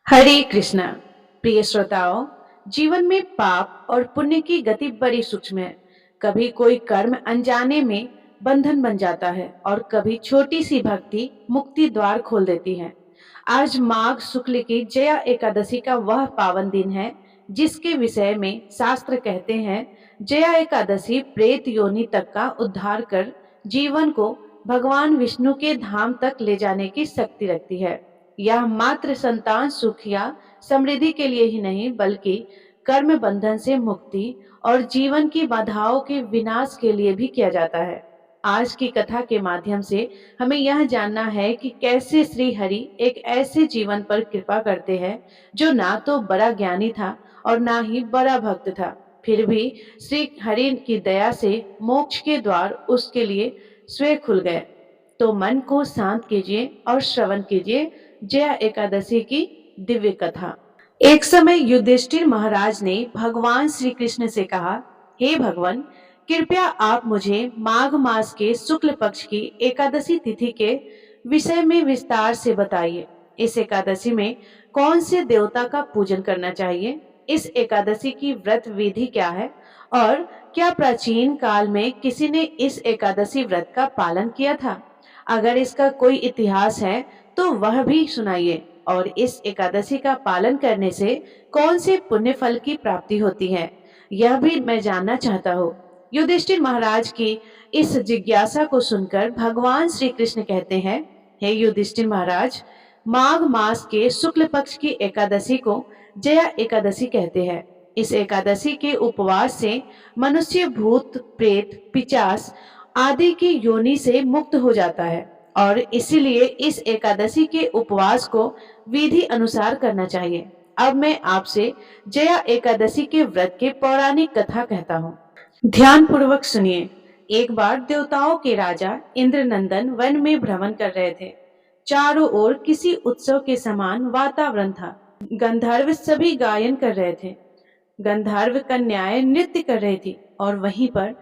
हरे कृष्णा। प्रिय श्रोताओं, जीवन में पाप और पुण्य की गति बड़ी सूक्ष्म है। कभी कोई कर्म अनजाने में बंधन बन जाता है और कभी छोटी सी भक्ति मुक्ति द्वार खोल देती है। आज माघ शुक्ल की जया एकादशी का वह पावन दिन है जिसके विषय में शास्त्र कहते हैं, जया एकादशी प्रेत योनि तक का उद्धार कर जीवन को भगवान विष्णु के धाम तक ले जाने की शक्ति रखती है। यह मात्र संतान सुख या समृद्धि के लिए ही नहीं, बल्कि कर्म बंधन से मुक्ति और जीवन की बाधाओं के विनाश के लिए भी किया जाता है। आज की कथा के माध्यम से हमें यह जानना है कि कैसे श्री हरि एक ऐसे जीवन पर कृपा करते हैं जो ना तो बड़ा ज्ञानी था और ना ही बड़ा भक्त था, फिर भी श्री हरि की दया से मोक्ष के द्वार उसके लिए स्वयं खुल गए। तो मन को शांत कीजिए और श्रवण कीजिए जया एकादशी की दिव्य कथा। एक समय युधिष्ठिर महाराज ने भगवान श्री कृष्ण से कहा, हे भगवान, कृपया आप मुझे माघ मास के शुक्ल पक्ष की एकादशी तिथि के विषय में विस्तार से बताइए। इस एकादशी में कौन से देवता का पूजन करना चाहिए? इस एकादशी की व्रत विधि क्या है? और क्या प्राचीन काल में किसी ने इस एकादशी व्रत का पालन किया था? अगर इसका कोई इतिहास है तो वह भी सुनाइए। और इस एकादशी का पालन करने से कौन से पुण्य फल की प्राप्ति होती है, यह भी मैं जानना चाहता हूँ। युधिष्ठिर महाराज की इस जिज्ञासा को सुनकर भगवान श्री कृष्ण कहते हैं, हे युधिष्ठिर महाराज, माघ मास के शुक्ल पक्ष की एकादशी को जया एकादशी कहते हैं। इस एकादशी के उपवास से मनुष्य भूत प्रेत पिचास आदि की योनि से मुक्त हो जाता है और इसीलिए इस एकादशी के उपवास को विधि अनुसार करना चाहिए। अब मैं आपसे जया एकादशी के व्रत के पौराणिक कथा कहता हूँ। ध्यान पूर्वक सुनिए। एक बार देवताओं के राजा इंद्रनंदन वन में भ्रमण कर रहे थे। चारों ओर किसी उत्सव के समान वातावरण था। गंधर्व सभी गायन कर रहे थे, गंधर्व कन्याएं नृत्य कर रही थी और वहीं पर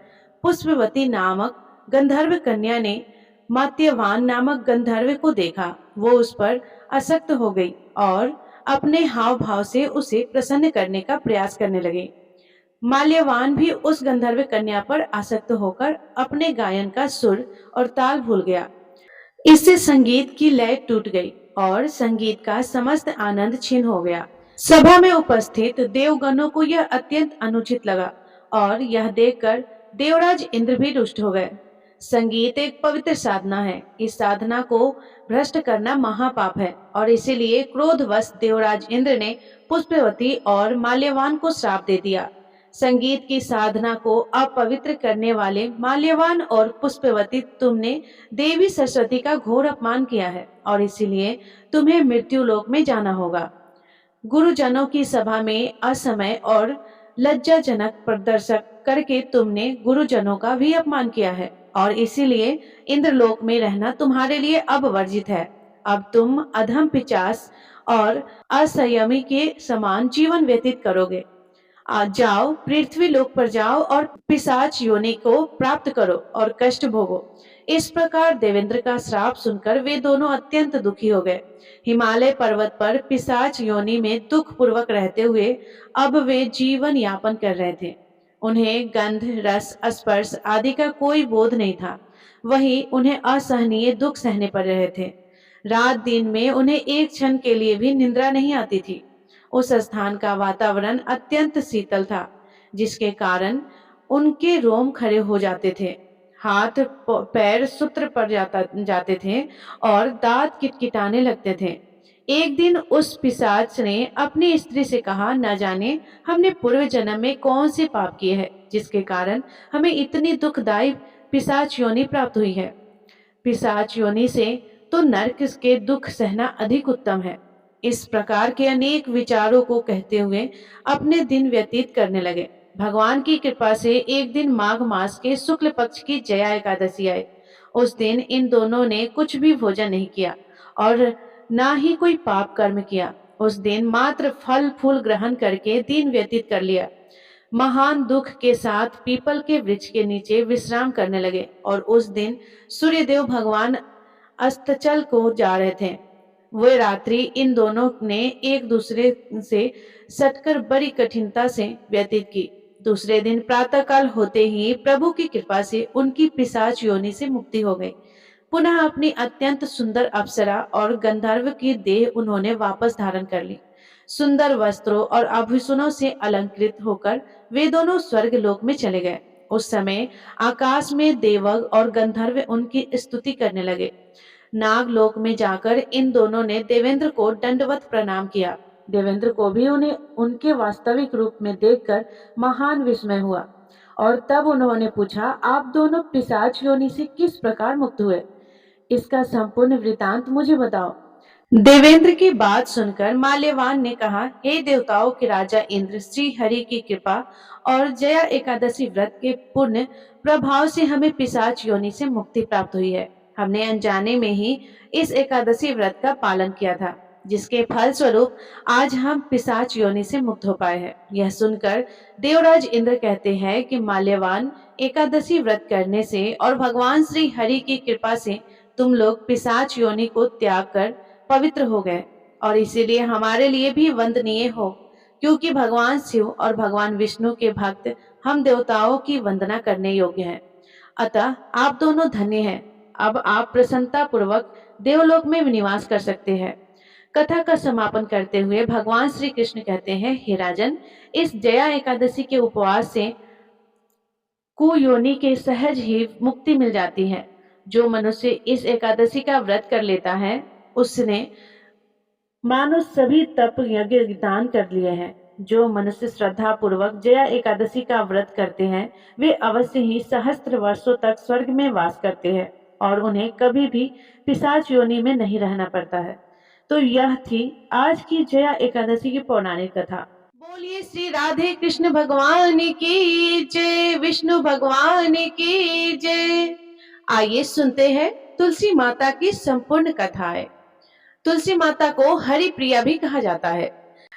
पुष्पवती नामक गंधर्व कन्या ने मात्यवान नामक गंधर्व को देखा। वो उस पर आसक्त हो गई और अपने हाव भाव से उसे प्रसन्न करने का प्रयास करने लगी। माल्यवान भी उस गंधर्व कन्या पर आसक्त होकर अपने गायन का सुर और ताल भूल गया। इससे संगीत की लय टूट गई और संगीत का समस्त आनंद छीन हो गया। सभा में उपस्थित देवगणों को यह अत्यंत अनुचित लगा और यह देखकर देवराज इंद्र भी रुष्ट हो गए। संगीत एक पवित्र साधना है। इस साधना को भ्रष्ट करना महापाप है और इसीलिए क्रोधवश देवराज इंद्र ने पुष्पवती और माल्यवान को श्राप दे दिया। संगीत की साधना को अपवित्र करने वाले माल्यवान और पुष्पवती, तुमने देवी सरस्वती का घोर अपमान किया है और इसीलिए तुम्हें मृत्यु लोक में जाना होगा। गुरुजनों की सभा में असमय और लज्जाजनक प्रदर्शन करके तुमने गुरुजनों का भी अपमान किया है और इसीलिए इंद्रलोक में रहना तुम्हारे लिए अब वर्जित है। अब तुम अधम पिचास और असंयमी के समान जीवन व्यतीत करोगे। आज जाओ, पृथ्वी लोक पर जाओ और पिशाच योनि को प्राप्त करो और कष्ट भोगो। इस प्रकार देवेंद्र का श्राप सुनकर वे दोनों अत्यंत दुखी हो गए। हिमालय पर्वत पर पिशाच योनि में दुख पूर्वक रहते हुए अब वे जीवन यापन कर रहे थे। उन्हें गंध रस स्पर्श आदि का कोई बोध नहीं था। वहीं उन्हें असहनीय दुख सहने पड़ रहे थे। रात दिन में उन्हें एक क्षण के लिए भी निद्रा नहीं आती थी। उस स्थान का वातावरण अत्यंत शीतल था, जिसके कारण उनके रोम खड़े हो जाते थे, हाथ पैर सूत्र पड़ जाते थे और दांत किटकिटाने लगते थे। एक दिन उस पिशाच ने अपनी स्त्री से कहा, न जाने हमने पूर्व जन्म में कौन से पाप किए हैं जिसके कारण हमें इतनी दुखदायी पिशाच योनि प्राप्त हुई है। पिशाच योनि से तो नरक के दुख सहना अधिक उत्तम है। इस प्रकार के अनेक विचारों को कहते हुए अपने दिन व्यतीत करने लगे। भगवान की कृपा से एक दिन माघ मास के शुक्ल पक्ष की जया एकादशी आई। उस दिन इन दोनों ने कुछ भी भोजन नहीं किया और ना ही कोई पाप कर्म किया। उस दिन मात्र फल फूल ग्रहण करके दिन व्यतीत कर लिया। महान दुख के साथ पीपल के वृक्ष के नीचे विश्राम करने लगे और उस दिन सूर्यदेव भगवान अस्ताचल को जा रहे थे। वे रात्रि इन दोनों ने एक दूसरे से सटकर बड़ी कठिनता से व्यतीत की। दूसरे दिन प्रातःकाल होते ही प्रभु की कृपा से उनकी पिशाच योनि से मुक्ति हो गई। पुनः अपनी अत्यंत सुंदर अप्सरा और गंधर्व की देह उन्होंने वापस धारण कर ली। सुंदर वस्त्रों और आभूषणों से अलंकृत होकर वे दोनों स्वर्ग लोक में चले गए। उस समय आकाश में देवग और गंधर्व उनकी स्तुति करने लगे। नागलोक में जाकर इन दोनों ने देवेंद्र को दंडवत प्रणाम किया। देवेंद्र को भी उन्हें उनके वास्तविक रूप में देखकर महान विस्मय हुआ और तब उन्होंने पूछा, आप दोनों पिशाच योनि से किस प्रकार मुक्त हुए? इसका संपूर्ण वृतांत मुझे बताओ। देवेंद्र की बात सुनकर माल्यवान ने कहा, हे देवताओं के राजा इंद्र, श्री हरि की कृपा और जया एकादशी व्रत के पुण्य प्रभाव से हमें पिशाच योनि से मुक्ति प्राप्त हुई है। हमने अनजाने में ही इस एकादशी व्रत का पालन किया था, जिसके फल स्वरूप आज हम पिशाच योनि से मुक्त हो पाए हैं। यह सुनकर देवराज इंद्र कहते हैं कि माल्यवान, एकादशी व्रत करने से और भगवान श्री हरि की कृपा से तुम लोग पिशाच योनि को त्याग कर पवित्र हो गए और इसीलिए हमारे लिए भी वंदनीय हो, क्योंकि भगवान शिव और भगवान विष्णु के भक्त हम देवताओं की वंदना करने योग्य हैं। अतः आप दोनों धन्य हैं। अब आप प्रसन्नता पूर्वक देवलोक में निवास कर सकते हैं। कथा का समापन करते हुए भगवान श्री कृष्ण कहते हैं, हे राजन, इस जया एकादशी के उपवास से कुयोनि के सहज ही मुक्ति मिल जाती है। जो मनुष्य इस एकादशी का व्रत कर लेता है, उसने मानो सभी तप यज्ञ दान कर लिए हैं। जो मनुष्य श्रद्धा पूर्वक जया एकादशी का व्रत करते हैं, वे अवश्य ही सहस्त्र वर्षों तक स्वर्ग में वास करते हैं और उन्हें कभी भी पिशाच योनि में नहीं रहना पड़ता है। तो यह थी आज की जया एकादशी की पौराणिक कथा। बोलिए श्री राधे कृष्ण भगवान की जय, विष्णु भगवान की जय। आइए सुनते हैं तुलसी माता की संपूर्ण कथाएं। तुलसी माता को हरि प्रिया भी कहा जाता है।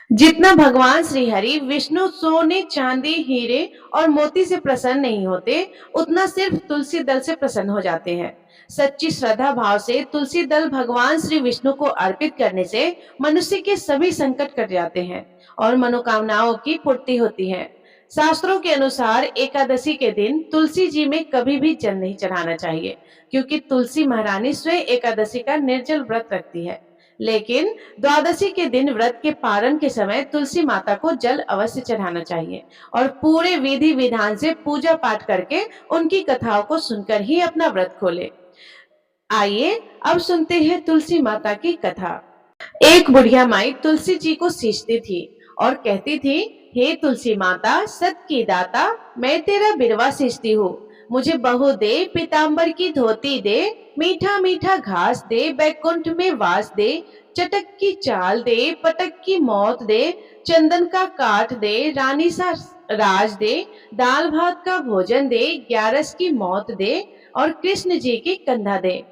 जितना भगवान श्री हरि विष्णु सोने, चांदी, हीरे और मोती से प्रसन्न नहीं होते, उतना सिर्फ तुलसी दल से प्रसन्न हो जाते हैं। सच्ची श्रद्धा भाव से तुलसी दल भगवान श्री विष्णु को अर्पित करने से मनुष्य के सभी संकट कट जाते हैं और मनोकामनाओं की पूर्ति होती है। शास्त्रों के अनुसार एकादशी के दिन तुलसी जी में कभी भी जल नहीं चढ़ाना चाहिए, क्योंकि तुलसी महारानी स्वयं एकादशी का निर्जल व्रत रखती है। लेकिन द्वादशी के दिन व्रत के पारण के समय तुलसी माता को जल अवश्य चढ़ाना चाहिए और पूरे विधि विधान से पूजा पाठ करके उनकी कथाओं को सुनकर ही अपना व्रत खोले। आइए अब सुनते हैं तुलसी माता की कथा। एक बुढ़िया माई तुलसी जी को सींचती थी और कहती थी, हे तुलसी माता, सत की दाता, मैं तेरा बिरवा सींचती हूँ। मुझे बहू दे, पीताम्बर की धोती दे, मीठा मीठा घास दे, बैकुंठ में वास दे, चटक की चाल दे, पटक की मौत दे, चंदन का काठ दे, रानी सा राज दे, दाल भात का भोजन दे, ग्यारस की मौत दे और कृष्ण जी की कंधा दे।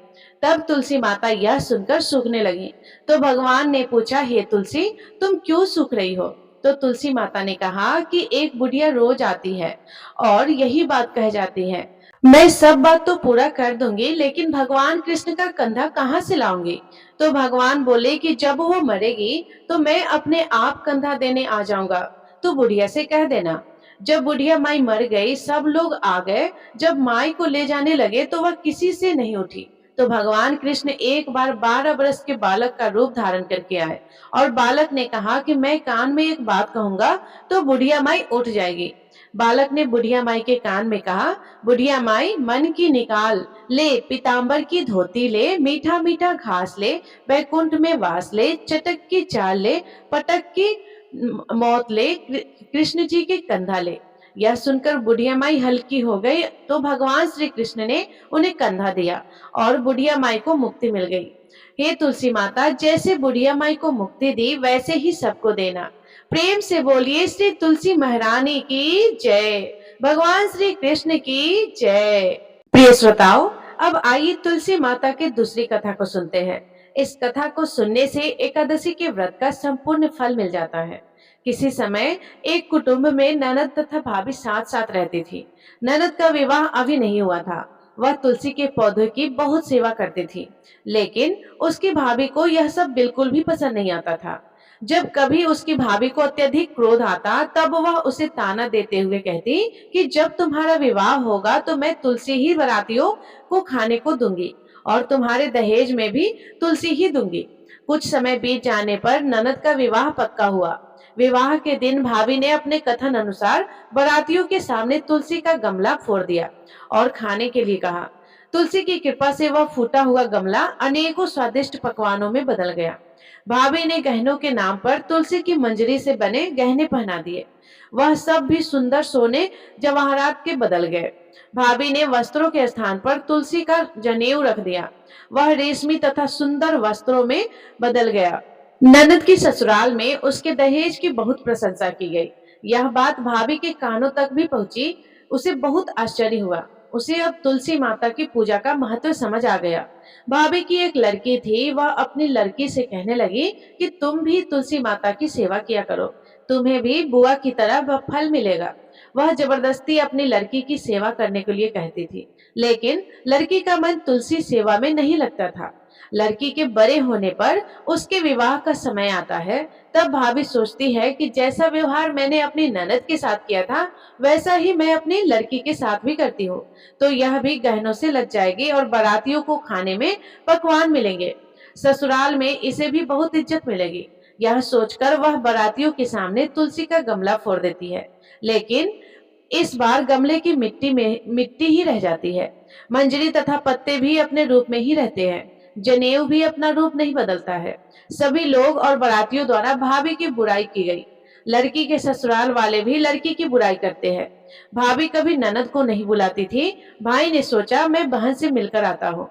तब तुलसी माता यह सुनकर सूखने लगी। तो भगवान ने पूछा, हे तुलसी, तुम क्यों सूख रही हो? तो तुलसी माता ने कहा कि एक बुढ़िया रोज आती है और यही बात कह जाती है, मैं सब बात तो पूरा कर दूंगी, लेकिन भगवान कृष्ण का कंधा कहाँ से लाऊंगी? तो भगवान बोले कि जब वो मरेगी तो मैं अपने आप कंधा देने आ जाऊंगा, तो बुढ़िया से कह देना। जब बुढ़िया माई मर गई, सब लोग आ गए। जब माई को ले जाने लगे तो वह किसी से नहीं उठी। तो भगवान कृष्ण एक बार 12 वर्ष के बालक का रूप धारण करके आए और बालक ने कहा कि मैं कान में एक बात कहूंगा तो बुढ़िया माई उठ जाएगी। बालक ने बुढ़िया माई के कान में कहा, बुढ़िया माई, मन की निकाल ले, पीताम्बर की धोती ले, मीठा मीठा घास ले, बैकुंठ में वास ले, चटक की चाल ले, पटक की मौत ले, कृष्ण जी के कंधा ले। यह सुनकर बुढ़िया माई हल्की हो गई तो भगवान श्री कृष्ण ने उन्हें कंधा दिया और बुढ़िया माई को मुक्ति मिल गई। हे तुलसी माता, जैसे बुढ़िया माई को मुक्ति दी वैसे ही सबको देना। प्रेम से बोलिए श्री तुलसी महारानी की जय, भगवान श्री कृष्ण की जय। प्रिय श्रोताओं, अब आइए तुलसी माता की दूसरी कथा को सुनते हैं। इस कथा को सुनने से एकादशी के व्रत का संपूर्ण फल मिल जाता है। किसी समय एक कुटुंब में ननद तथा भाभी साथ साथ रहती थी। ननद का विवाह अभी नहीं हुआ था। वह तुलसी के पौधे की बहुत सेवा करती थी, लेकिन उसकी भाभी को यह सब बिल्कुल भी पसंद नहीं आता था। जब कभी उसकी भाभी को अत्यधिक क्रोध आता, तब वह उसे ताना देते हुए कहती कि जब तुम्हारा विवाह होगा तो मैं तुलसी ही बारातियों को खाने को दूंगी और तुम्हारे दहेज में भी तुलसी ही दूंगी। कुछ समय बीत जाने पर ननद का विवाह पक्का हुआ। विवाह के दिन भाभी ने अपने कथन अनुसार बारातियों के सामने तुलसी का गमला फोड़ दिया और खाने के लिए कहा। तुलसी की कृपा से वह फूटा हुआ गमला अनेकों स्वादिष्ट पकवानों में बदल गया। भाभी ने गहनों के नाम पर तुलसी की मंजरी से बने गहने पहना दिए। वह सब भी सुंदर सोने जवाहरात के बदल गए। भाभी ने वस्त्रों के स्थान पर तुलसी का जनेऊ रख दिया। वह रेशमी तथा सुंदर वस्त्रों में बदल गया। ननद की ससुराल में उसके दहेज की बहुत प्रशंसा की गई। यह बात भाभी के कानों तक भी पहुंची। उसे बहुत आश्चर्य हुआ। उसे अब तुलसी माता की पूजा का महत्व समझ आ गया। भाभी की एक लड़की थी। वह अपनी लड़की से कहने लगी कि तुम भी तुलसी माता की सेवा किया करो, तुम्हें भी बुआ की तरह वह फल मिलेगा। वह जबरदस्ती अपनी लड़की की सेवा करने के लिए कहती थी, लेकिन लड़की का मन तुलसी सेवा में नहीं लगता था। लड़की के बड़े होने पर उसके विवाह का समय आता है, तब भाभी सोचती है कि जैसा व्यवहार मैंने अपनी ननद के साथ किया था, वैसा ही मैं अपनी लड़की के साथ भी करती हूँ, तो यह भी गहनों से लग जाएगी और बारातियों को खाने में पकवान मिलेंगे। ससुराल में इसे भी बहुत इज्जत मिलेगी। यह सोचकर वह बारातियों के सामने तुलसी का गमला फोड़ देती है, लेकिन इस बार गमले की मिट्टी ही रह जाती है। मंजरी तथा पत्ते भी अपने रूप में ही रहते हैं। जनेऊ भी अपना रूप नहीं बदलता है। सभी लोग और बारातियों द्वारा भाभी की बुराई की गई। लड़की के ससुराल वाले भी लड़की की बुराई करते हैं। भाभी कभी ननद को नहीं बुलाती थी। भाई ने सोचा मैं बहन से मिलकर आता हूँ।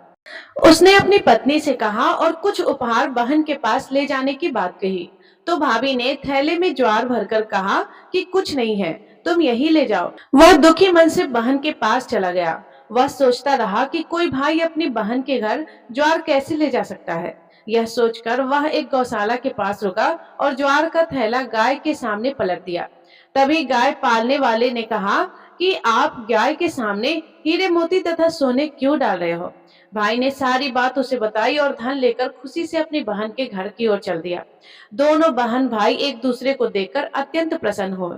उसने अपनी पत्नी से कहा और कुछ उपहार बहन के पास ले जाने की बात कही। तो भाभी ने थैले में ज्वार भरकर कहा कि कुछ नहीं है, तुम यही ले जाओ। वह दुखी मन से बहन के पास चला गया। वह सोचता रहा कि कोई भाई अपनी बहन के घर ज्वार कैसे ले जा सकता है। यह सोचकर वह एक गौशाला के पास रुका और ज्वार का थैला गाय के सामने पलट दिया। तभी गाय पालने वाले ने कहा कि आप गाय के सामने हीरे मोती तथा सोने क्यों डाल रहे हो। भाई ने सारी बात उसे बताई और धन लेकर खुशी से अपनी बहन के घर की ओर चल दिया। दोनों बहन भाई एक दूसरे को देखकर अत्यंत प्रसन्न हुए।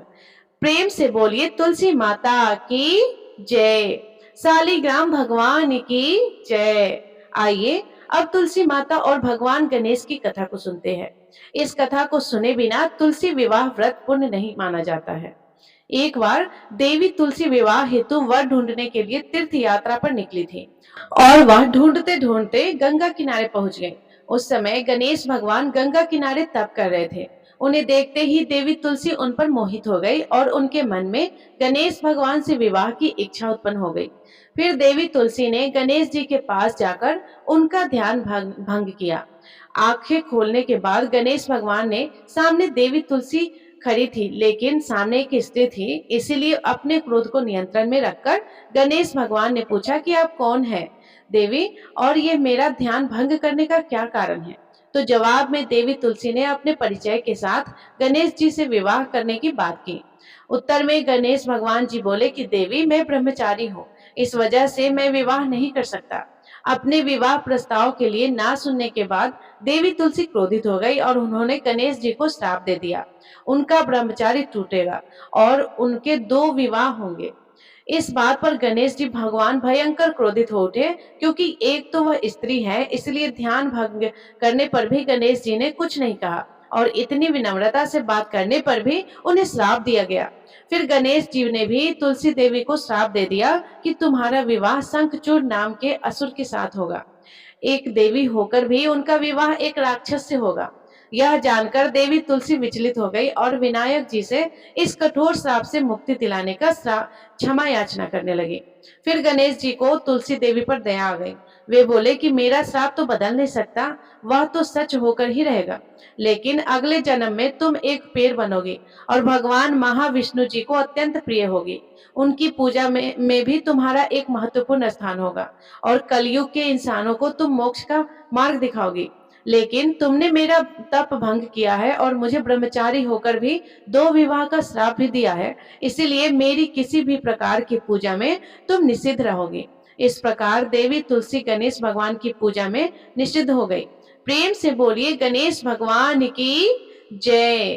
प्रेम से बोलिए तुलसी माता की जय, शालिग्राम भगवान की जय। आइए अब तुलसी माता और भगवान गणेश की कथा को सुनते हैं। इस कथा को सुने बिना तुलसी विवाह व्रत पूर्ण नहीं माना जाता है। एक बार देवी तुलसी विवाह हेतु वर ढूंढने के लिए तीर्थ यात्रा पर निकली थी और वह ढूंढते ढूंढते गंगा किनारे पहुंच गई। उस समय गणेश भगवान गंगा किनारे तप कर रहे थे। उन्हें देखते ही देवी तुलसी उन पर मोहित हो गई और उनके मन में गणेश भगवान से विवाह की इच्छा उत्पन्न हो गई। फिर देवी तुलसी ने गणेश जी के पास जाकर उनका ध्यान भंग किया। आंखें खोलने के बाद गणेश भगवान ने सामने देवी तुलसी खड़ी थी, लेकिन सामने एक स्त्री थी, इसीलिए अपने क्रोध को नियंत्रण में रखकर गणेश भगवान ने पूछा कि आप कौन हैं देवी, और ये मेरा ध्यान भंग करने का क्या कारण है। तो जवाब में देवी तुलसी ने अपने परिचय के साथ गणेश जी से विवाह करने की बात की। उत्तर में गणेश भगवान जी बोले कि देवी मैं ब्रह्मचारी हूँ, इस वजह से मैं विवाह नहीं कर सकता। अपने विवाह प्रस्ताव के लिए ना सुनने के बाद देवी तुलसी क्रोधित हो गई और उन्होंने गणेश जी को श्राप दे दिया। उनका ब्रह्मचारी टूटेगा और उनके 2 विवाह होंगे। इस बात पर गणेश जी भगवान भयंकर क्रोधित हो उठे, क्योंकि एक तो वह स्त्री है, इसलिए ध्यान भंग करने पर भी गणेश जी ने कुछ नहीं कहा और इतनी विनम्रता से बात करने पर भी उन्हें श्राप दिया गया। फिर गणेश जी ने भी तुलसी देवी को श्राप दे दिया कि तुम्हारा विवाह शंखचूड़ नाम के असुर के साथ होगा। एक देवी होकर भी उनका विवाह एक राक्षस से होगा। यह जानकर देवी तुलसी विचलित हो गई और विनायक जी से इस कठोर श्राप से मुक्ति दिलाने का क्षमा याचना करने लगी। फिर गणेश जी को तुलसी देवी पर दया आ गई। वे बोले कि मेरा श्राप तो बदल नहीं सकता, वह तो सच होकर ही रहेगा, लेकिन अगले जन्म में तुम एक पेड़ बनोगी और भगवान महाविष्णु जी को अत्यंत प्रिय होगी। उनकी पूजा में भी तुम्हारा एक महत्वपूर्ण स्थान होगा और कलयुग के इंसानों को तुम मोक्ष का मार्ग दिखाओगी। लेकिन तुमने मेरा तप भंग किया है और मुझे ब्रह्मचारी होकर भी 2 विवाह का श्राप भी दिया है, इसीलिए मेरी किसी भी प्रकार की पूजा में तुम निषिद्ध रहोगी। इस प्रकार देवी तुलसी गणेश भगवान की पूजा में निषिद्ध हो गई। प्रेम से बोलिए गणेश भगवान की जय,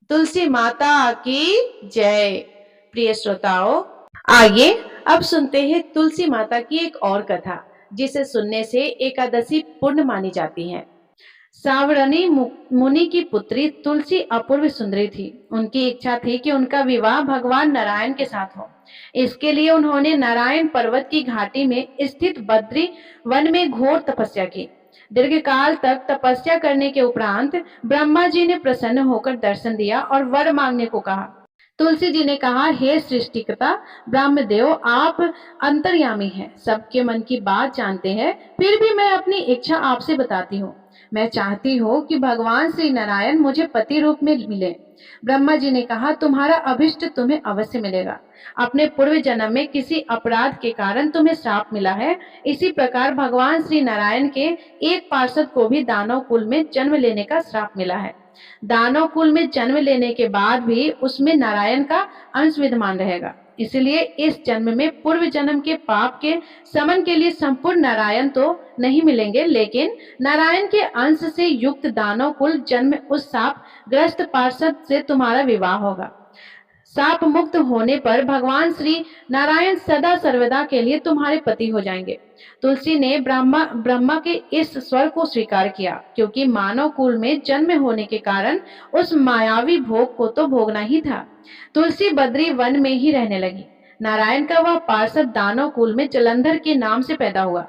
तुलसी माता की जय। प्रिय श्रोताओ, आइए अब सुनते हैं तुलसी माता की एक और कथा, जिसे सुनने से एकादशी पुण्य मानी जाती है। सावरणी मुनि की पुत्री तुलसी अपूर्व सुंदरी थी। उनकी इच्छा थी कि उनका विवाह भगवान नारायण के साथ हो। इसके लिए उन्होंने नारायण पर्वत की घाटी में स्थित बद्री वन में घोर तपस्या की। दीर्घकाल तक तपस्या करने के उपरांत ब्रह्मा जी ने प्रसन्न होकर दर्शन दिया और वर मांगने को कहा। तुलसी जी ने कहा, हे सृष्टिकर्ता ब्रह्मदेव, आप अंतर्यामी हैं, सबके मन की बात जानते हैं, फिर भी मैं अपनी इच्छा आपसे बताती हूँ। मैं चाहती हूँ कि भगवान श्री नारायण मुझे पति रूप में मिले। ब्रह्मा जी ने कहा, तुम्हारा अभिष्ट तुम्हें अवश्य मिलेगा। अपने पूर्व जन्म में किसी अपराध के कारण तुम्हें श्राप मिला है। इसी प्रकार भगवान श्री नारायण के एक पार्षद को भी दानव कुल में जन्म लेने का श्राप मिला है। दानव कुल में जन्म लेने के बाद भी उसमें नारायण का अंश विद्यमान रहेगा। इसलिए इस जन्म में पूर्व जन्म के पाप के शमन के लिए संपूर्ण नारायण तो नहीं मिलेंगे, लेकिन नारायण के अंश से युक्त दानव कुल जन्म उस शाप ग्रस्त पार्षद से तुम्हारा विवाह होगा। शाप मुक्त होने पर भगवान श्री नारायण सदा सर्वदा के लिए तुम्हारे पति हो जाएंगे। तुलसी ने ब्रह्मा के इस स्वर को स्वीकार किया, क्योंकि मानव कुल में जन्म होने के कारण उस मायावी भोग को तो भोगना ही था। तुलसी बद्री वन में ही रहने लगी। नारायण का वह पार्षद दानव कुल में जलंधर के नाम से पैदा हुआ।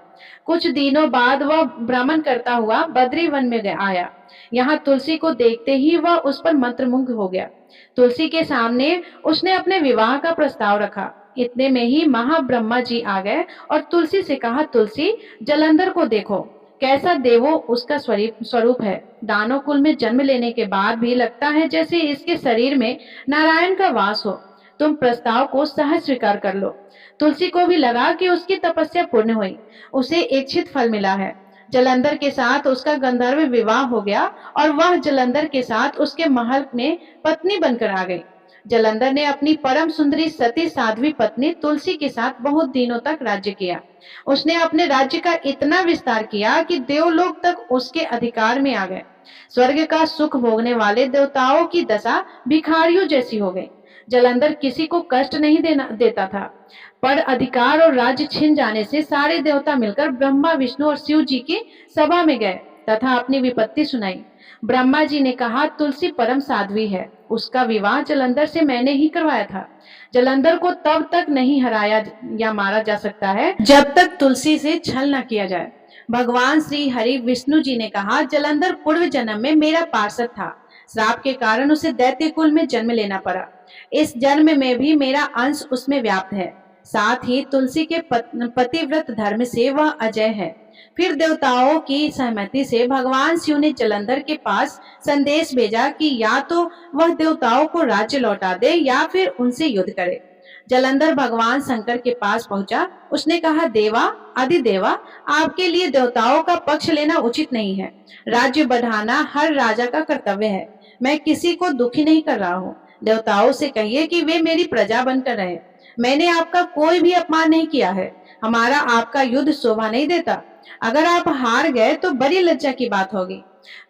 कुछ दिनों बाद वह भ्रमण करता हुआ बद्री वन में आया। यहाँ तुलसी को देखते ही वह उस पर मंत्रमुग्ध हो गया। तुलसी के सामने उसने अपने विवाह का प्रस्ताव रखा। इतने में ही महाब्रह्मा जी आ गए और तुलसी से कहा, तुलसी, जलंधर को देखो, कैसा देवो उसका स्वरूप है। दानव कुल में जन्म लेने के बाद भी लगता है जैसे इसके शरीर में नारायण का वास हो। तुम प्रस्ताव को सहज स्वीकार कर लो। तुलसी को भी लगा कि उसकी तपस्या पूर्ण हुई, उसे इच्छित फल मिला है। जलंधर के साथ उसका गंधर्व विवाह हो गया और वह जलंधर के साथ उसके महल में पत्नी बनकर आ गई। जलंधर ने अपनी परम सुंदरी सती साध्वी पत्नी तुलसी के साथ बहुत दिनों तक राज्य किया। उसने अपने राज्य का इतना विस्तार किया कि देवलोक तक उसके अधिकार में आ गए। स्वर्ग का सुख भोगने वाले देवताओं की दशा भिखारियों जैसी हो गई। जलंधर किसी को कष्ट नहीं देता था, पर अधिकार और राज्य छिन जाने से सारे देवता मिलकर ब्रह्मा, विष्णु और शिव जी की सभा में गए तथा अपनी विपत्ति सुनाई। ब्रह्मा जी ने कहा, तुलसी परम साध्वी है, उसका विवाह जलंधर से मैंने ही करवाया था। जलंधर को तब तक नहीं हराया या मारा जा सकता है जब तक तुलसी से छल न किया जाए। भगवान श्री हरि विष्णु जी ने कहा, जलंधर पूर्व जन्म में मेरा पार्षद था। श्राप के कारण उसे दैत्य कुल में जन्म लेना पड़ा। इस जन्म में भी मेरा अंश उसमें व्याप्त है। साथ ही तुलसी के पतिव्रत धर्म से वह अजय है। फिर देवताओं की सहमति से भगवान शिव ने जलंधर के पास संदेश भेजा कि या तो वह देवताओं को राज्य लौटा दे या फिर उनसे युद्ध करे। जलंधर भगवान शंकर के पास पहुंचा। उसने कहा, देवा, आदिदेवा, आपके लिए देवताओं का पक्ष लेना उचित नहीं है। राज्य बढ़ाना हर राजा का कर्तव्य है। मैं किसी को दुखी नहीं कर रहा हूँ। देवताओं से कहिए कि वे मेरी प्रजा बनकर रहे। मैंने आपका कोई भी अपमान नहीं किया है। हमारा आपका युद्ध शोभा नहीं देता। अगर आप हार गए तो बड़ी लज्जा की बात होगी।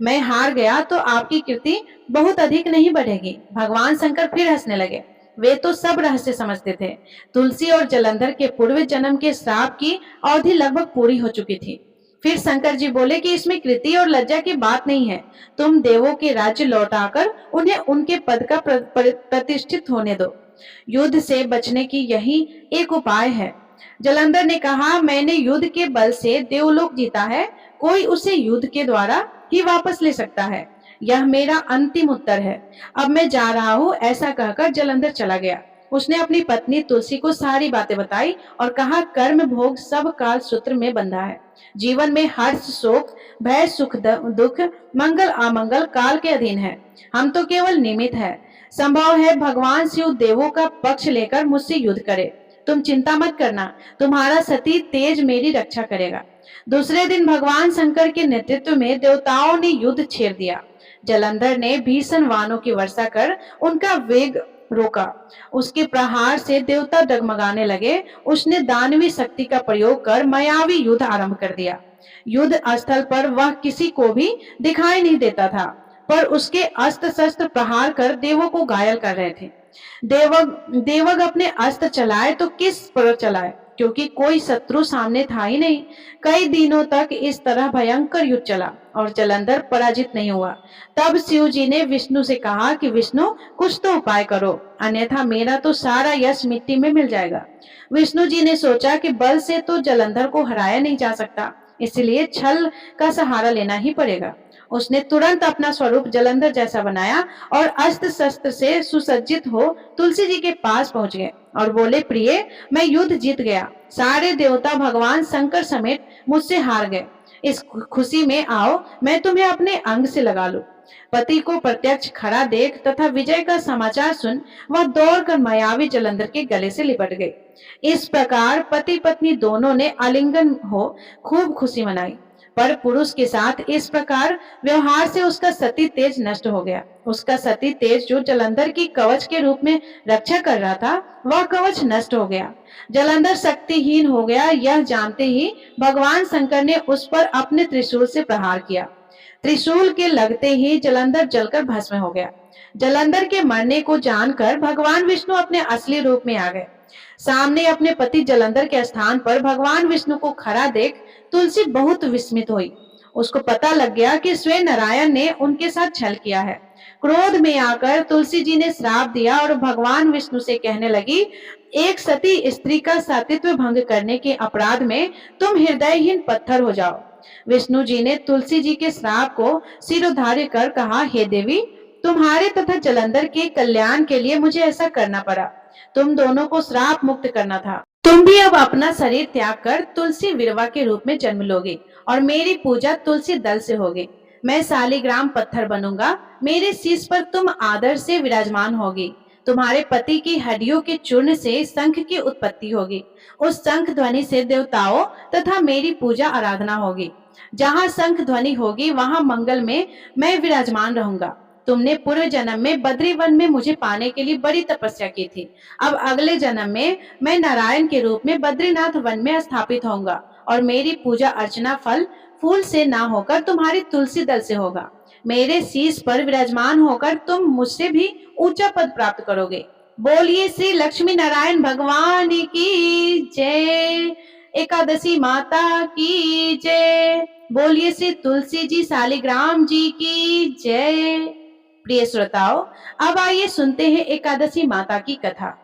मैं हार गया तो आपकी कीर्ति बहुत अधिक नहीं बढ़ेगी। भगवान शंकर फिर हंसने लगे। वे तो सब रहस्य समझते थे। तुलसी और जलंधर के पूर्व जन्म के श्राप की अवधि लगभग पूरी हो चुकी थी। फिर शंकर जी बोले कि इसमें कृति और लज्जा की बात नहीं है। तुम देवों के राज्य लौटाकर उन्हें उनके पद का प्रतिष्ठित होने दो। युद्ध से बचने की यही एक उपाय है। जलंधर ने कहा, मैंने युद्ध के बल से देवलोक जीता है। कोई उसे युद्ध के द्वारा ही वापस ले सकता है। यह मेरा अंतिम उत्तर है। अब मैं जा रहा हूँ। ऐसा कहकर जलंधर चला गया। उसने अपनी पत्नी तुलसी को सारी बातें बताई और कहा, कर्म भोग सब काल सूत्र में बंधा है। जीवन में हर्ष, शोक, भय, सुख, दुख, मंगल, अमंगल काल के अधीन है। हम तो केवल निमित्त है। संभव है भगवान शिव देवों का पक्ष लेकर मुझसे युद्ध करे। तुम चिंता मत करना, तुम्हारा सती तेज मेरी रक्षा करेगा। दूसरे दिन भगवान शंकर के नेतृत्व में देवताओं ने युद्ध छेड़ दिया। जलंधर ने भीषण वाणों की वर्षा कर उनका वेग रोका। उसके प्रहार से देवता डगमगाने लगे। उसने दानवी शक्ति का प्रयोग कर मायावी युद्ध आरंभ कर दिया। युद्ध स्थल पर वह किसी को भी दिखाई नहीं देता था, पर उसके अस्त्र शस्त्र प्रहार कर देवों को घायल कर रहे थे। देवग अपने अस्त्र चलाए तो किस पर चलाए, क्योंकि कोई शत्रु सामने था ही नहीं। कई दिनों तक इस तरह भयंकर युद्ध चला और जलंधर पराजित नहीं हुआ। तब शिव जी ने विष्णु से कहा कि विष्णु, कुछ तो उपाय करो, अन्यथा मेरा तो सारा यश मिट्टी में मिल जाएगा। विष्णु जी ने सोचा कि बल से तो जलंधर को हराया नहीं जा सकता, इसलिए छल का सहारा लेना ही पड़ेगा। उसने तुरंत अपना स्वरूप जलंधर जैसा बनाया और अस्त्र शस्त्र से सुसज्जित हो तुलसी जी के पास पहुंच गए और बोले, प्रिय, मैं युद्ध जीत गया। सारे देवता भगवान शंकर समेत मुझसे हार गए। इस खुशी में आओ, मैं तुम्हें अपने अंग से लगा लूं। पति को प्रत्यक्ष खड़ा देख तथा विजय का समाचार सुन वह दौड़कर मायावी जलंधर के गले से लिपट गई। इस प्रकार पति पत्नी दोनों ने आलिंगन हो खूब खुशी मनाई। पर पुरुष के साथ इस प्रकार व्यवहार से उसका सती तेज नष्ट हो गया। उसका सती तेज जो जलंधर की कवच के रूप में रक्षा कर रहा था, वह कवच नष्ट हो गया। जलंधर शक्तिहीन हो गया। यह जानते ही भगवान शंकर ने उस पर अपने त्रिशूल से प्रहार किया। त्रिशूल के लगते ही जलंधर जलकर भस्म हो गया। जलंधर के मरने को जानकर भगवान विष्णु अपने असली रूप में आ गए। सामने अपने पति जलंधर के स्थान पर भगवान विष्णु को खड़ा देख तुलसी बहुत विस्मित हुई। उसको पता लग गया कि स्वयं नारायण ने उनके साथ छल किया है। क्रोध में आकर तुलसी जी ने श्राप दिया और भगवान विष्णु से कहने लगी, एक सती स्त्री का सतीत्व भंग करने के अपराध में तुम हृदयहीन पत्थर हो जाओ। विष्णु जी ने तुलसी जी के श्राप को सिरोधार्य कर कहा, हे देवी, तुम्हारे तथा जलंधर के कल्याण के लिए मुझे ऐसा करना पड़ा। तुम दोनों को श्राप मुक्त करना था। तुम भी अब अपना शरीर त्याग कर तुलसी विरवा के रूप में जन्म लोगे और मेरी पूजा तुलसी दल से होगी। मैं शालिग्राम पत्थर बनूंगा। मेरे शीश पर तुम आदर से विराजमान होगी। तुम्हारे पति की हड्डियों के चूर्ण से शंख की उत्पत्ति होगी। उस शंख ध्वनि से देवताओं तथा मेरी पूजा आराधना होगी। जहाँ शंख ध्वनि होगी वहाँ मंगल में मैं विराजमान रहूंगा। तुमने पूर्व जन्म में बद्री वन में मुझे पाने के लिए बड़ी तपस्या की थी। अब अगले जन्म में मैं नारायण के रूप में बद्रीनाथ वन में स्थापित होऊंगा और मेरी पूजा अर्चना फल फूल से ना होकर तुम्हारी तुलसी दल से होगा। मेरे शीश पर विराजमान होकर तुम मुझसे भी ऊंचा पद प्राप्त करोगे। बोलिए श्री लक्ष्मी नारायण भगवान की जय। एकादशी माता की जय। बोलिए श्री तुलसी जी शालिग्राम जी की जय। प्रिय श्रोताओं, अब आइए सुनते हैं एकादशी माता की कथा।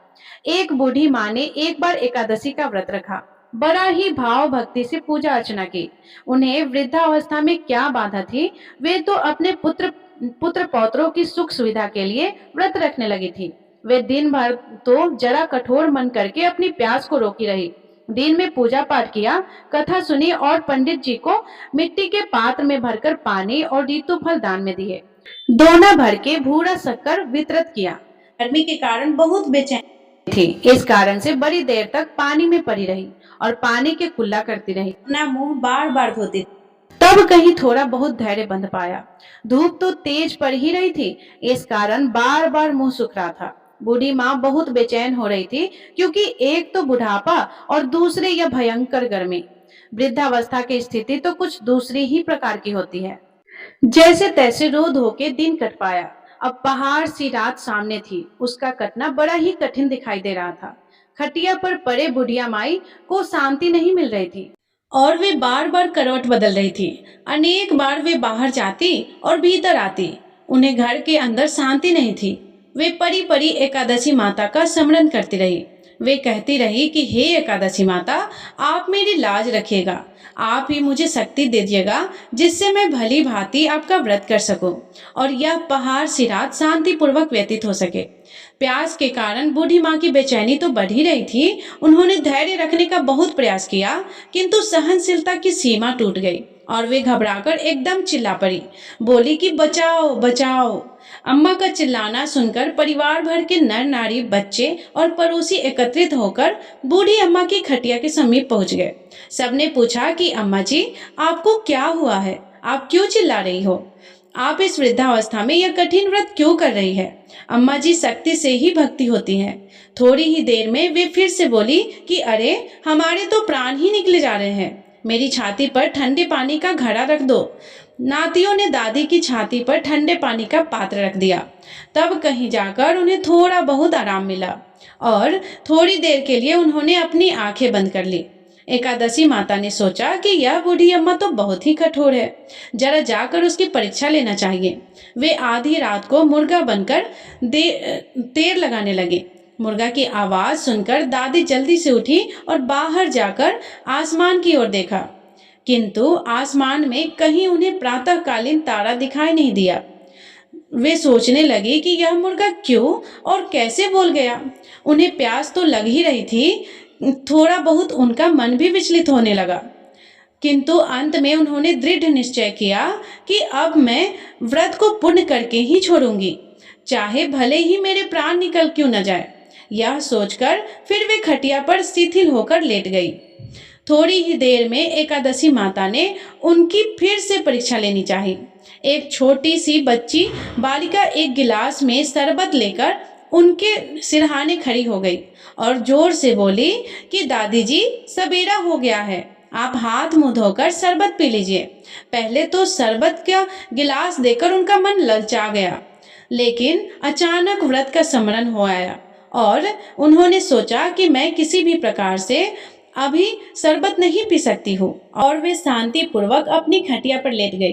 एक बूढ़ी माँ ने एक बार एकादशी का व्रत रखा। बड़ा ही भाव भक्ति से पूजा अर्चना की। उन्हें वृद्धावस्था में क्या बाधा थी, वे तो अपने पुत्र पौत्रों की सुख सुविधा के लिए व्रत रखने लगी थी। वे दिन भर तो जरा कठोर मन करके अपनी प्यास को रोकी रही। दिन में पूजा पाठ किया, कथा सुनी और पंडित जी को मिट्टी के पात्र में भरकर पानी और ऋतु फल दान में दिए। दोना भर के भूरा शक्कर वितरित किया। गर्मी के कारण बहुत बेचैन थी, इस कारण से बड़ी देर तक पानी में पड़ी रही और पानी के कुल्ला करती रही। अपना मुंह बार बार धोती। तब कहीं थोड़ा बहुत धैर्य बंध पाया। धूप तो तेज पड़ ही रही थी, इस कारण बार बार मुंह सूख रहा था। बूढ़ी माँ बहुत बेचैन हो रही थी, क्योंकि एक तो बुढ़ापा और दूसरे यह भयंकर गर्मी। वृद्धावस्था की स्थिति तो कुछ दूसरी ही प्रकार की होती है। जैसे तैसे रो धो के दिन कट पाया। अब पहाड़ सी रात सामने थी। उसका कटना बड़ा ही कठिन दिखाई दे रहा था। खटिया पर पड़े बुढ़िया माई को शांति नहीं मिल रही थी और वे बार बार करवट बदल रही थी। अनेक बार वे बाहर जाती और भीतर आती। उन्हें घर के अंदर शांति नहीं थी। वे परी परी एकादशी माता का स्मरण करती रही। वे कहती रही कि हे एकादशी माता, आप मेरी लाज रखिएगा। आप ही मुझे शक्ति दीजिएगा जिससे मैं भली भांति आपका व्रत कर सकूं और यह पहाड़ सी रात शांतिपूर्वक व्यतीत हो सके। प्यास के कारण बूढ़ी माँ की बेचैनी तो बढ़ ही रही थी। उन्होंने धैर्य रखने का बहुत प्रयास किया, किंतु सहनशीलता की सीमा टूट गई और वे घबराकर एकदम चिल्ला पड़ी। बोली कि बचाओ बचाओ। अम्मा का चिल्लाना सुनकर परिवार भर के नर नारी, बच्चे और पड़ोसी एकत्रित होकर बूढ़ी अम्मा की खटिया के समीप पहुंच गए। सबने पूछा कि अम्मा जी, आपको क्या हुआ है? आप क्यों चिल्ला रही हो? आप इस वृद्धावस्था में यह कठिन व्रत क्यों कर रही है? अम्मा जी, शक्ति से ही भक्ति होती है। थोड़ी ही देर में वे फिर से बोली कि अरे, हमारे तो प्राण ही निकले जा रहे हैं। मेरी छाती पर ठंडे पानी का घड़ा रख दो। नातियों ने दादी की छाती पर ठंडे पानी का पात्र रख दिया। तब कहीं जाकर उन्हें थोड़ा बहुत आराम मिला और थोड़ी देर के लिए उन्होंने अपनी आंखें बंद कर ली। एकादशी माता ने सोचा कि यह बूढ़ी अम्मा तो बहुत ही कठोर है, जरा जाकर उसकी परीक्षा लेना चाहिए। वे आधी रात को मुर्गा बनकर देर लगाने लगे। मुर्गा की आवाज सुनकर दादी जल्दी से उठी और बाहर जाकर आसमान की ओर देखा, किंतु आसमान में कहीं उन्हें प्रातःकालीन तारा दिखाई नहीं दिया। वे सोचने लगी कि यह मुर्गा क्यों और कैसे बोल गया। उन्हें प्यास तो लग ही रही थी, थोड़ा बहुत उनका मन भी विचलित होने लगा, किंतु अंत में उन्होंने दृढ़ निश्चय किया कि अब मैं व्रत को पूर्ण करके ही छोड़ूंगी, चाहे भले ही मेरे प्राण निकल क्यों न जाए। यह सोचकर फिर वे खटिया पर शिथिल होकर लेट गई। थोड़ी ही देर में एकादशी माता ने उनकी फिर से परीक्षा लेनी चाहिए। एक छोटी सी बच्ची बालिका एक गिलास में शरबत लेकर उनके सिरहाने खड़ी हो गई और जोर से बोली कि दादी जी, सवेरा हो गया है, आप हाथ मुंह धोकर शरबत पी लीजिए। पहले तो शरबत का गिलास देकर उनका मन ललचा गया, लेकिन अचानक व्रत का स्मरण हो आया और उन्होंने सोचा कि मैं किसी भी प्रकार से अभी शरबत नहीं पी सकती हूँ, और वे शांति पूर्वक अपनी खटिया पर लेट गई।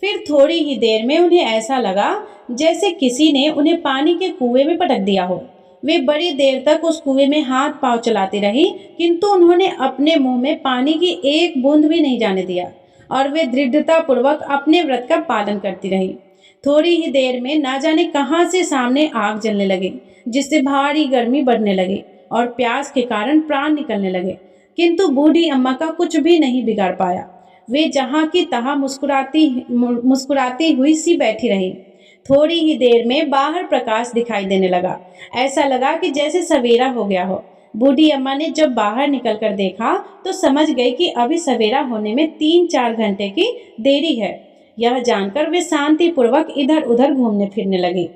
फिर थोड़ी ही देर में उन्हें ऐसा लगा जैसे किसी ने उन्हें पानी के कुएं में पटक दिया हो। वे बड़ी देर तक उस कुएं में हाथ पांव चलाती रही, किंतु उन्होंने अपने मुंह में पानी की एक बूंद भी नहीं जाने दिया और वे दृढ़ता पूर्वक अपने व्रत का पालन करती रही। थोड़ी ही देर में ना जाने कहां से सामने आग जलने लगी, जिससे भारी गर्मी बढ़ने लगी और प्यास के कारण प्राण निकलने लगे, किंतु बूढ़ी अम्मा का कुछ भी नहीं बिगाड़ पाया। वे जहां की तहां मुस्कुराती हुई सी बैठी रही। थोड़ी ही देर में बाहर प्रकाश दिखाई देने लगा। ऐसा लगा कि जैसे सवेरा हो गया हो। बूढ़ी अम्मा ने जब बाहर निकलकर देखा तो समझ गई कि अभी सवेरा होने में 3-4 घंटे की देरी है। यह जानकर वे शांति पूर्वक इधर उधर घूमने फिरने लगी।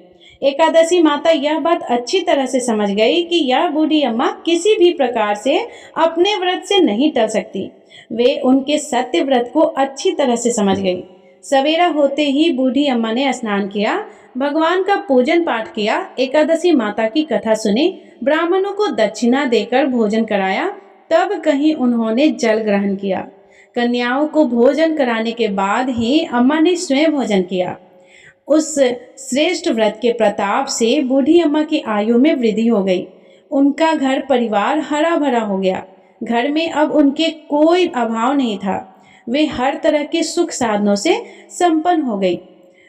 एकादशी माता यह बात अच्छी तरह से समझ गई कि यह बूढ़ी अम्मा किसी भी प्रकार से अपने व्रत से नहीं टल सकती। वे उनके सत्य व्रत को अच्छी तरह से समझ गई। सवेरा होते ही बूढ़ी अम्मा ने स्नान किया, भगवान का पूजन पाठ किया, एकादशी माता की कथा सुनी, ब्राह्मणों को दक्षिणा देकर भोजन कराया, तब कहीं उन्होंने जल ग्रहण किया। कन्याओं को भोजन कराने के बाद ही अम्मा ने स्वयं भोजन किया। उस श्रेष्ठ व्रत के प्रताप से बूढ़ी अम्मा की आयु में वृद्धि हो गई। उनका घर परिवार हरा भरा हो गया। घर में अब उनके कोई अभाव नहीं था। वे हर तरह के सुख साधनों से संपन्न हो गई।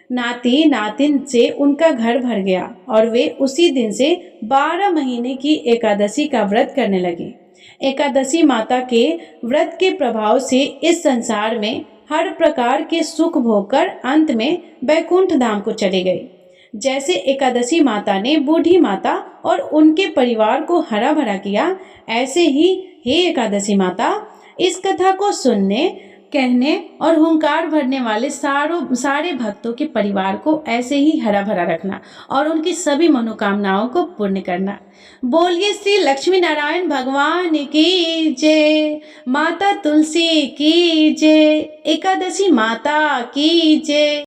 नाती नातिन से उनका घर भर गया और वे उसी दिन से 12 महीने की एकादशी का व्रत करने लगी। एकादशी माता के व्रत के प्रभाव से इस संसार में हर प्रकार के सुख भोगकर अंत में बैकुंठ धाम को चली गई। जैसे एकादशी माता ने बूढ़ी माता और उनके परिवार को हरा भरा किया, ऐसे ही हे एकादशी माता, इस कथा को सुनने, कहने और हुंकार भरने वाले सारे भक्तों के परिवार को ऐसे ही हरा भरा रखना और उनकी सभी मनोकामनाओं को पूर्ण करना। बोलिए श्री लक्ष्मी नारायण भगवान की जय, माता तुलसी की जय, एकादशी माता की जय।